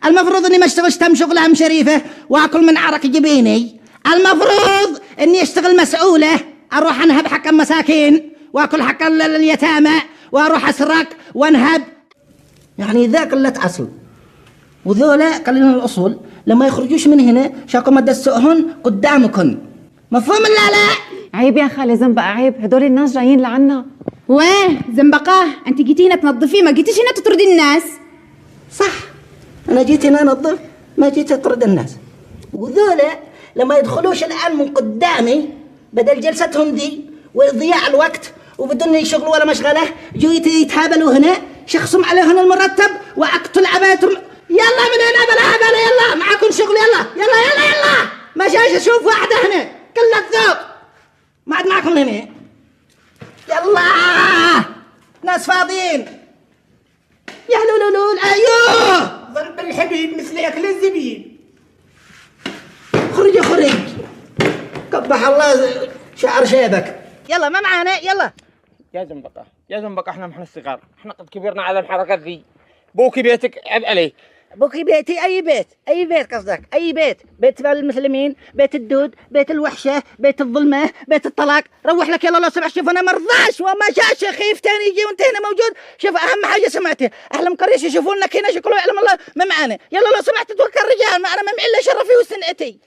المفروض اني ما اشتغلش تم شغلة ام شريفة واكل من عرق جبيني. المفروض اني اشتغل مسؤولة، اروح انهب حق المساكين واكل حق اليتامى واروح اسرق وانهب. يعني ذا قلة اصل. وذولا قليلون الاصول لما يخرجوش من هنا شاكم ادسوهن قدامكن. مفهوم لا لا؟ عيب يا خالي زنبقة، عيب، هدول الناس جايين لعنا. وين زنبقة؟ انت جيتي هنا تنظفي، ما جيتيش هنا تطردي الناس. صح، انا جيت هنا انظف، ما جيت اطرد الناس. وذولا لما يدخلوش الان من قدامي بدل جلستهم دي وضياع الوقت وبدون يشغلوا ولا مشغله، جو يتهابلوا هنا، شخصم عليهن المرتب واقتل عبايتهم. يلا من هنا بلا هبل، يلا معاكم شغل، يلا يلا يلا يلا. ما جايش اشوف واحده هنا كلها ذوق، ما عاد معكم هنا. يلا ناس فاضيين. يا لولول ايوه ضرب الحبيب مثل اكل الزبيب. خرج خرج، قبح الله شعر شيبك. يلا ما معانا، يلا. يا زنبقة يا زنبقة، احنا محن الصغار، احنا قد كبرنا على الحركات ذي. بوكي بيتك عب عليه. بوكي بيتي اي بيت؟ اي بيت قصدك؟ اي بيت؟ بيت المسلمين، بيت الدود، بيت الوحشه، بيت الظلمه، بيت الطلاق. روح لك يلا لو سمحت. شوف انا مرضاش وما جاش خيف تاني يجي وانت هنا موجود. شوف اهم حاجه سمعتي، اهل مقريش يشوفونك هنا شكله يعلم الله ما معانا. يلا لو سمحت توكل الرجال معنا، ما معي الا شرفي وسنقتي.